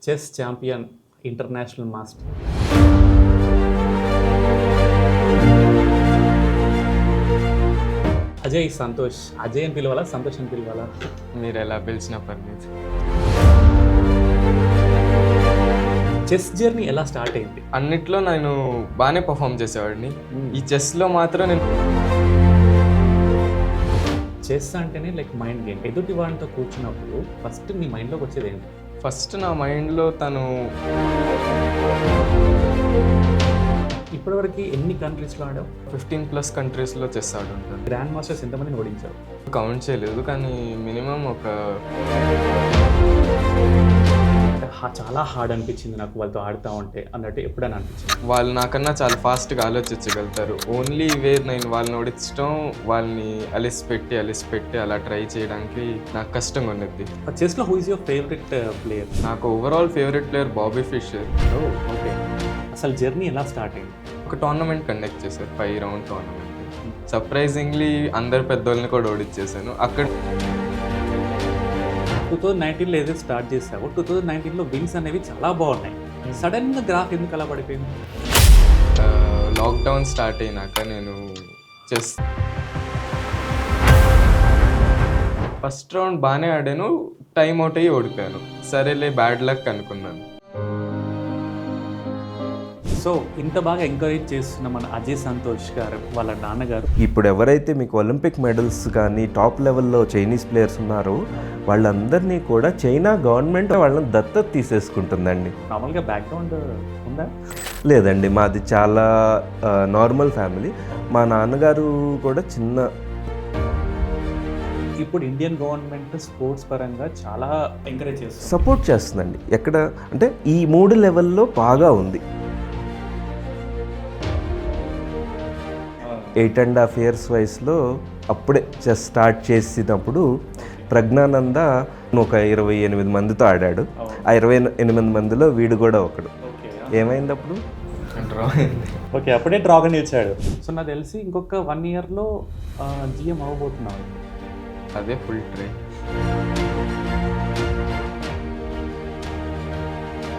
Chess champion, international master. Ajay Santosh. Ajay అని పిలవాలా, సంతోష్ అని పిలవాలా? మీరు ఎలా పిలిచినా పర్లేదు. చెస్ జర్నీ ఎలా స్టార్ట్ అయింది? అన్నిట్లో నేను బాగానే పర్ఫామ్ చేసేవాడిని. ఈ చెస్లో మాత్రం నేను చెస్ అంటేనే లైక్ మైండ్ గేమ్. ఎదుటి వాడితో కూర్చున్నప్పుడు ఫస్ట్ మీ మైండ్లోకి వచ్చేది ఏంటి? ఫస్ట్ నా మైండ్లో తను ఇప్పటివరకు ఎన్ని కంట్రీస్లో ఆడావు? 15+ కంట్రీస్లో చెస్ ఆడుంటాను. గ్రాండ్ మాస్టర్స్ ఎంతమందిని ఓడించావు? కౌంట్ చేయలేదు, కానీ మినిమం ఒక చాలా హార్డ్ అనిపించింది నాకు వాళ్ళతో ఆడుతూ ఉంటే అన్నట్టు ఎప్పుడైనా అనిపించింది? వాళ్ళు నాకన్నా చాలా ఫాస్ట్గా ఆలోచించగలుగుతారు. ఓన్లీ వే నేను వాళ్ళని ఓడించడం, వాళ్ళని అలిసిపెట్టి అలా ట్రై చేయడానికి నాకు కష్టంగా ఉన్నది. చెస్లో who is your favourite player? నాకు overall favourite player Bobby Fischer. Okay. అసలు జర్నీ ఎలా స్టార్ట్ అయింది? ఒక టోర్నమెంట్ కండక్ట్ చేశారు, 5 రౌండ్ టోర్నమెంట్. సర్ప్రైజింగ్లీ అందరు పెద్దోళ్ళని కూడా ఓడించేసాను అక్కడ. 2019లో ఏదైతే స్టార్ట్ చేసావో 2019లో విన్స్ అనేవి చాలా బాగున్నాయి. సడన్గా గ్రాఫ్ ఎందుకు అలా పడిపోయింది? లాక్డౌన్ స్టార్ట్ అయినాక నేను చెస్ ఫస్ట్ రౌండ్ బాగానే ఆడాను, టైం అవుట్ అయ్యి ఓడిపోయాను. సరేలే బ్యాడ్ లక్ అనుకున్నాను. సో ఇంత బాగా ఎంకరేజ్ చేస్తున్న మన అజయ్ సంతోష్ గారు వాళ్ళ నాన్నగారు ఇప్పుడు ఎవరైతే మీకు ఒలింపిక్ మెడల్స్ కానీ టాప్ లెవెల్లో చైనీస్ ప్లేయర్స్ ఉన్నారో వాళ్ళందరినీ కూడా చైనా గవర్నమెంట్ వాళ్ళని దత్తత తీసేసుకుంటుందండి. నార్మల్గా బ్యాక్గ్రౌండ్ ఉందా? లేదండి, మాది చాలా నార్మల్ ఫ్యామిలీ. మా నాన్నగారు కూడా చిన్న. ఇప్పుడు ఇండియన్ గవర్నమెంట్ స్పోర్ట్స్ పరంగా చాలా ఎంకరేజ్ చేస్తుంది, సపోర్ట్ చేస్తుందండి. ఎక్కడ అంటే ఈ 3 లెవెల్లో బాగా ఉంది. 8.5 years వయసులో అప్పుడే చెస్ స్టార్ట్ చేసినప్పుడు ప్రజ్ఞానంద ఒక 28 మందితో ఆడాడు. ఆ 28 మందిలో వీడు కూడా ఒకడు. ఏమైంది అప్పుడు? డ్రా అయింది. ఓకే, అప్పుడే డ్రాగన్ ఇచ్చాడు. సో నాకు తెలిసి ఇంకొక 1 yearలో GM అవ్వబోతున్నాడు. అదే ఫుల్ ట్రై.